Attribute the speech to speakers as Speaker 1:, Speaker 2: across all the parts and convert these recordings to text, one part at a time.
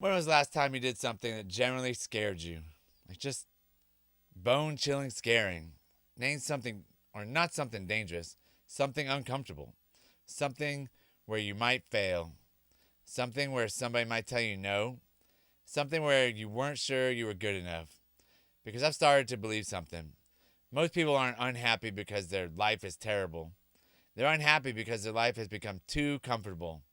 Speaker 1: When was the last time you did something that generally scared you? Like just bone chilling scaring. Name something, or not something dangerous, something uncomfortable. Something where you might fail. Something where somebody might tell you no. Something where you weren't sure you were good enough. Because I've started to believe something. Most people aren't unhappy because their life is terrible. They're unhappy because their life has become too comfortable.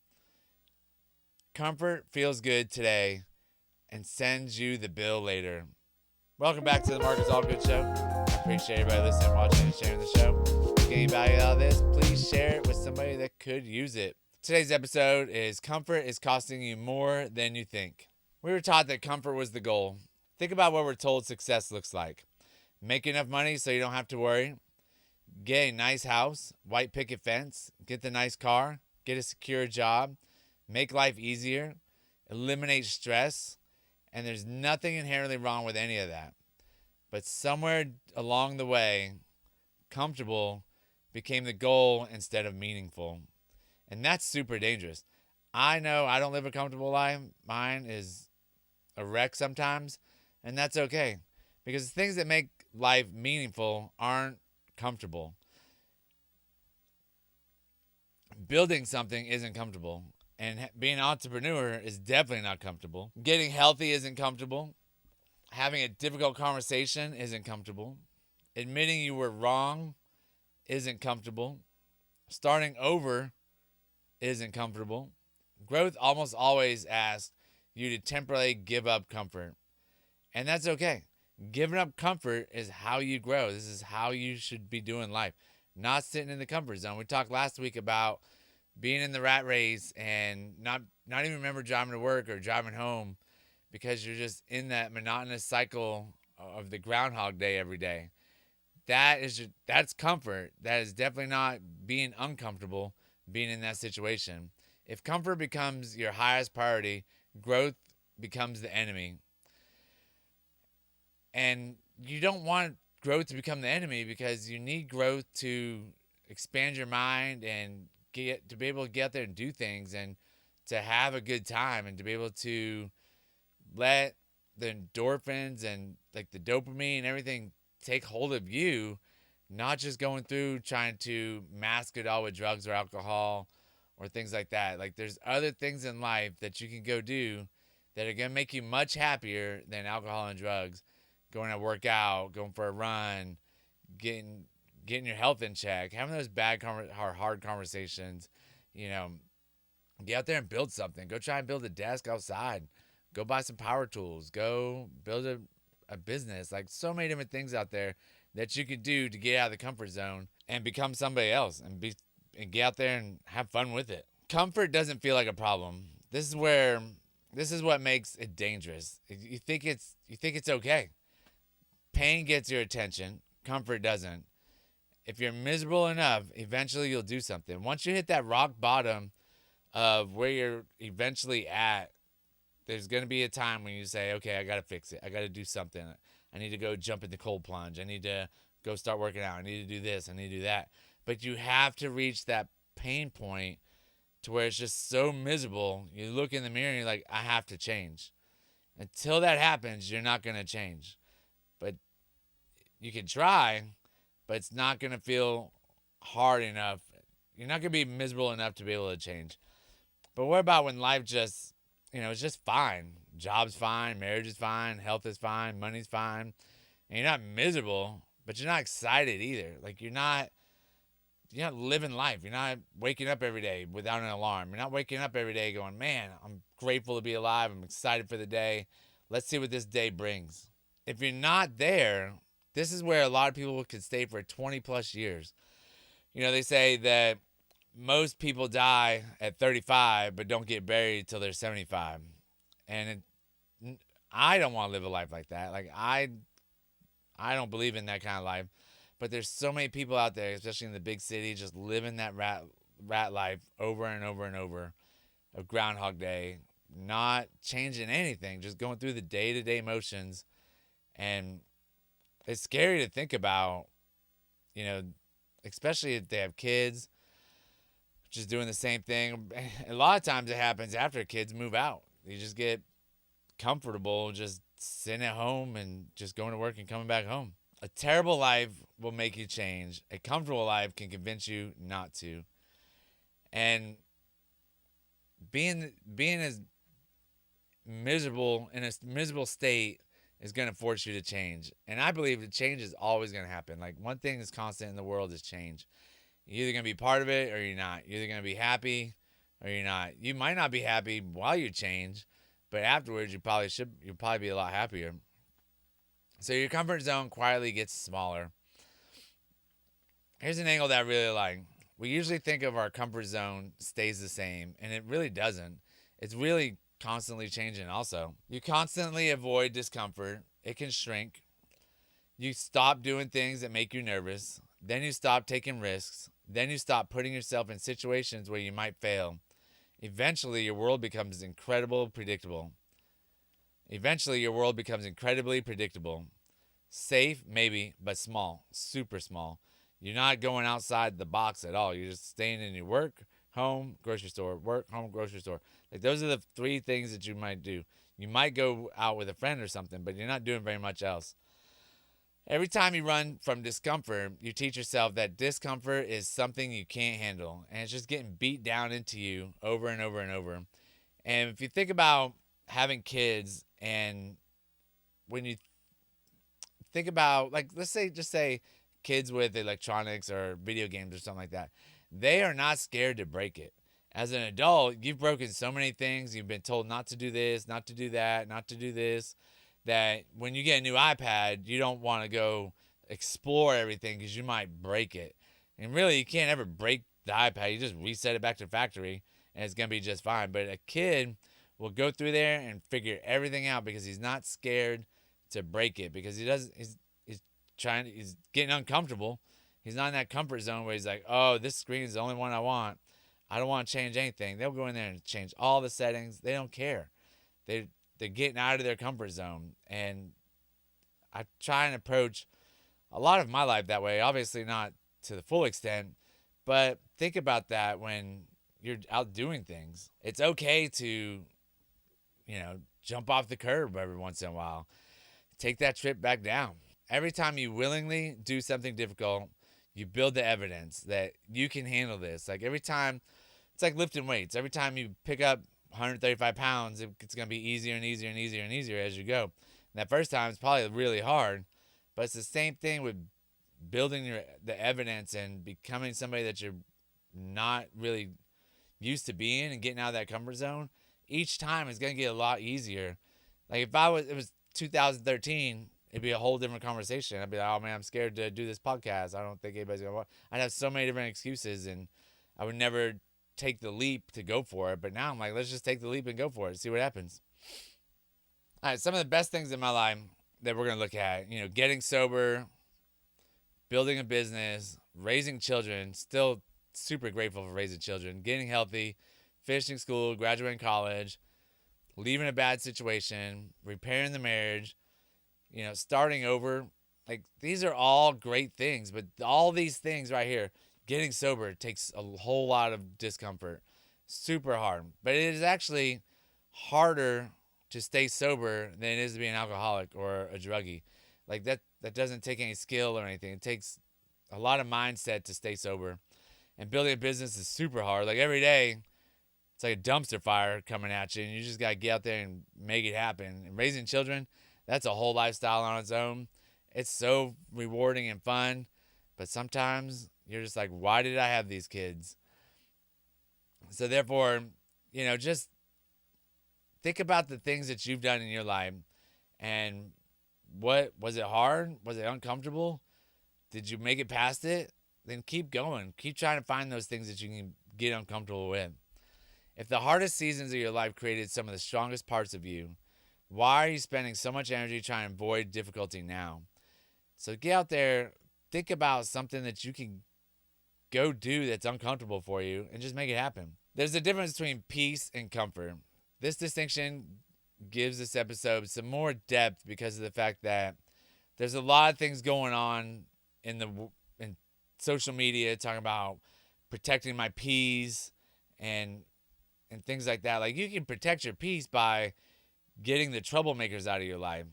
Speaker 1: Comfort feels good today and sends you the bill later. Welcome back to the Marcus Allgood Show. I appreciate everybody listening, watching, and sharing the show. If you get any value out of this, please share it with somebody that could use it. Today's episode is Comfort is Costing You More Than You Think. We were taught that comfort was the goal. Think about what we're told success looks like. Make enough money so you don't have to worry. Get a nice house, white picket fence, get the nice car, get a secure job, make life easier, eliminate stress, and there's nothing inherently wrong with any of that. But somewhere along the way, comfortable became the goal instead of meaningful. And that's super dangerous. I know I don't live a comfortable life. Mine is a wreck sometimes, and that's okay. Because the things that make life meaningful aren't comfortable. Building something isn't comfortable. And being an entrepreneur is definitely not comfortable. Getting healthy isn't comfortable. Having a difficult conversation isn't comfortable. Admitting you were wrong isn't comfortable. Starting over isn't comfortable. Growth almost always asks you to temporarily give up comfort. And that's okay. Giving up comfort is how you grow. This is how you should be doing life, not sitting in the comfort zone. We talked last week about being in the rat race and not even remember driving to work or driving home because you're just in that monotonous cycle of the Groundhog Day every day. That's comfort. That is definitely not being uncomfortable being in that situation. If comfort becomes your highest priority, growth becomes the enemy. And you don't want growth to become the enemy because you need growth to expand your mind and to be able to get out there and do things and to have a good time and to be able to let the endorphins and like the dopamine and everything take hold of you, not just going through trying to mask it all with drugs or alcohol or things like that. Like there's other things in life that you can go do that are going to make you much happier than alcohol and drugs. Going to work out, going for a run, getting your health in check, having those hard conversations, get out there and build something. Go try and build a desk outside. Go buy some power tools. Go build a business. Like so many different things out there that you could do to get out of the comfort zone and become somebody else and get out there and have fun with it. Comfort doesn't feel like a problem. This is what makes it dangerous. You think it's okay. Pain gets your attention. Comfort doesn't. If you're miserable enough, eventually you'll do something. Once you hit that rock bottom of where you're eventually at, there's going to be a time when you say, okay, I got to fix it. I got to do something. I need to go jump in the cold plunge. I need to go start working out. I need to do this. I need to do that. But you have to reach that pain point to where it's just so miserable. You look in the mirror and you're like, I have to change. Until that happens, you're not going to change. But you can try, but it's not going to feel hard enough. You're not going to be miserable enough to be able to change. But what about when life just, it's just fine? Job's fine, marriage is fine, health is fine, money's fine. And you're not miserable, but you're not excited either. Like you're not living life. You're not waking up every day without an alarm. You're not waking up every day going, man, I'm grateful to be alive. I'm excited for the day. Let's see what this day brings. If you're not there, this is where a lot of people could stay for 20 plus years. They say that most people die at 35 but don't get buried till they're 75. And I don't want to live a life like that. Like I don't believe in that kind of life. But there's so many people out there, especially in the big city, just living that rat life over and over and over of Groundhog Day, not changing anything, just going through the day-to-day motions. And it's scary to think about, especially if they have kids, just doing the same thing. A lot of times it happens after kids move out. You just get comfortable just sitting at home and just going to work and coming back home. A terrible life will make you change. A comfortable life can convince you not to. And being as miserable in a miserable state is going to force you to change. And I believe that change is always going to happen. Like, one thing that's constant in the world is change. You're either going to be part of it or you're not. You're either going to be happy or you're not. You might not be happy while you change, but afterwards you'll probably be a lot happier. So your comfort zone quietly gets smaller. Here's an angle that I really like. We usually think of our comfort zone stays the same, and it really doesn't. It's really constantly changing also. You constantly avoid discomfort. It can shrink. You stop doing things that make you nervous. Then you stop taking risks. Then you stop putting yourself in situations where you might fail. Eventually, your world becomes incredibly predictable. Safe, maybe, but small, super small. You're not going outside the box at all. You're just staying in your work, home, grocery store, work, home, grocery store. Like, those are the three things that you might do. You might go out with a friend or something, but you're not doing very much else. Every time you run from discomfort, you teach yourself that discomfort is something you can't handle, and it's just getting beat down into you over and over and over. And if you think about having kids, and when you think about, like, let's say kids with electronics or video games or something like that, they are not scared to break it. As an adult, you've broken so many things. You've been told not to do this, not to do that, not to do this, that when you get a new iPad, you don't want to go explore everything because you might break it. And really, you can't ever break the iPad. You just reset it back to factory, and it's going to be just fine. But a kid will go through there and figure everything out because he's not scared to break it, because he's getting uncomfortable. He's not in that comfort zone where he's like, oh, this screen is the only one I want. I don't want to change anything. They'll go in there and change all the settings. They don't care. They're getting out of their comfort zone. And I try and approach a lot of my life that way. Obviously not to the full extent, but think about that when you're out doing things. It's okay to, jump off the curb every once in a while. Take that trip back down. Every time you willingly do something difficult, you build the evidence that you can handle this. Like, every time, it's like lifting weights. Every time you pick up 135 pounds, it's going to be easier and easier and easier and easier as you go. And that first time, it's probably really hard. But it's the same thing with building the evidence and becoming somebody that you're not really used to being and getting out of that comfort zone. Each time, it's going to get a lot easier. Like, if it was 2013, it'd be a whole different conversation. I'd be like, oh man, I'm scared to do this podcast. I don't think anybody's going to watch. I'd have so many different excuses, and I would never take the leap to go for it. But now I'm like, let's just take the leap and go for it. See what happens. All right. Some of the best things in my life that we're going to look at, getting sober, building a business, raising children, still super grateful for raising children, getting healthy, finishing school, graduating college, leaving a bad situation, repairing the marriage, starting over. Like, these are all great things, but all these things right here, getting sober takes a whole lot of discomfort. Super hard. But it is actually harder to stay sober than it is to be an alcoholic or a druggie. Like, that doesn't take any skill or anything. It takes a lot of mindset to stay sober. And building a business is super hard. Like, every day, it's like a dumpster fire coming at you, and you just got to get out there and make it happen. And raising children, that's a whole lifestyle on its own. It's so rewarding and fun, but sometimes you're just like, why did I have these kids? So therefore, just think about the things that you've done in your life, and what was it hard? Was it uncomfortable? Did you make it past it? Then keep going. Keep trying to find those things that you can get uncomfortable with. If the hardest seasons of your life created some of the strongest parts of you, why are you spending so much energy trying to avoid difficulty now? So get out there, think about something that you can go do that's uncomfortable for you, and just make it happen. There's a difference between peace and comfort. This distinction gives this episode some more depth because of the fact that there's a lot of things going on in social media talking about protecting my peace and things like that. Like, you can protect your peace by getting the troublemakers out of your life.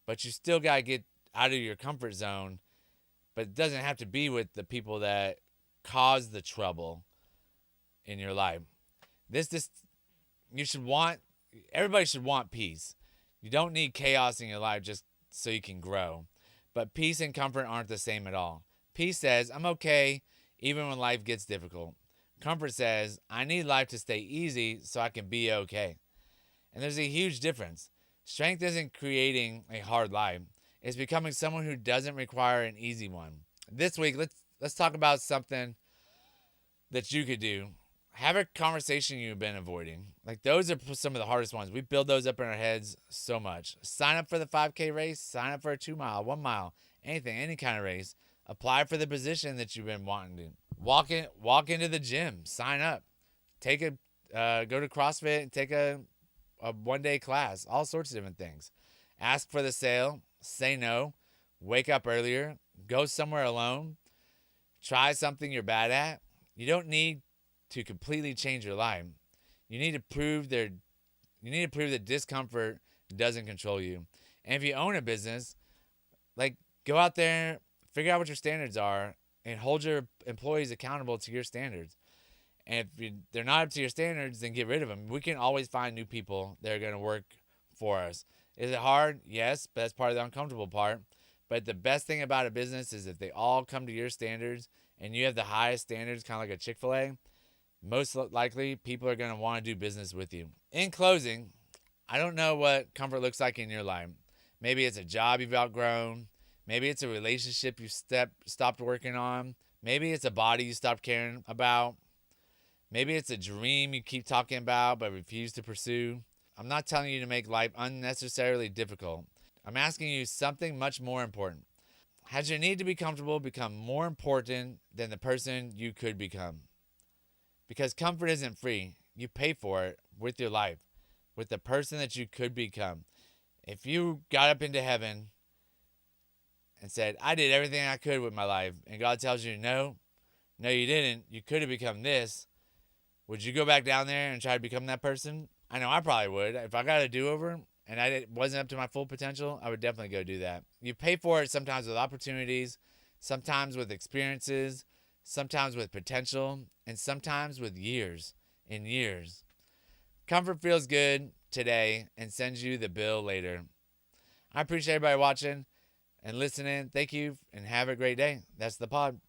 Speaker 1: But you still got to get out of your comfort zone. But it doesn't have to be with the people that cause the trouble in your life. Everybody should want peace. You don't need chaos in your life just so you can grow. But peace and comfort aren't the same at all. Peace says, I'm okay even when life gets difficult. Comfort says, I need life to stay easy so I can be okay. And there's a huge difference. Strength isn't creating a hard life. It's becoming someone who doesn't require an easy one. This week, let's talk about something that you could do. Have a conversation you've been avoiding. Like, those are some of the hardest ones. We build those up in our heads so much. Sign up for the 5K race. Sign up for a 2 mile, 1 mile, anything, any kind of race. Apply for the position that you've been wanting to. Walk into the gym. Sign up. Go to CrossFit and take a 1-day class. All sorts of different things. Ask for the sale. Say no. Wake up earlier. Go somewhere alone. Try something you're bad at. You don't need to completely change your life. You need to prove that discomfort doesn't control you. And if you own a business, like, go out there, figure out what your standards are, and hold your employees accountable to your standards. And if they're not up to your standards, then get rid of them. We can always find new people that are going to work for us. Is it hard? Yes, but that's part of the uncomfortable part. But the best thing about a business is if they all come to your standards and you have the highest standards, kind of like a Chick-fil-A, most likely people are going to want to do business with you. In closing, I don't know what comfort looks like in your life. Maybe it's a job you've outgrown. Maybe it's a relationship you stopped working on. Maybe it's a body you stopped caring about. Maybe it's a dream you keep talking about but refuse to pursue. I'm not telling you to make life unnecessarily difficult. I'm asking you something much more important. Has your need to be comfortable become more important than the person you could become? Because comfort isn't free. You pay for it with your life, with the person that you could become. If you got up into heaven and said, I did everything I could with my life, and God tells you, no, you didn't. You could have become this. Would you go back down there and try to become that person? I know I probably would. If I got a do-over and I wasn't up to my full potential, I would definitely go do that. You pay for it sometimes with opportunities, sometimes with experiences, sometimes with potential, and sometimes with years and years. Comfort feels good today and sends you the bill later. I appreciate everybody watching and listening. Thank you and have a great day. That's the pod.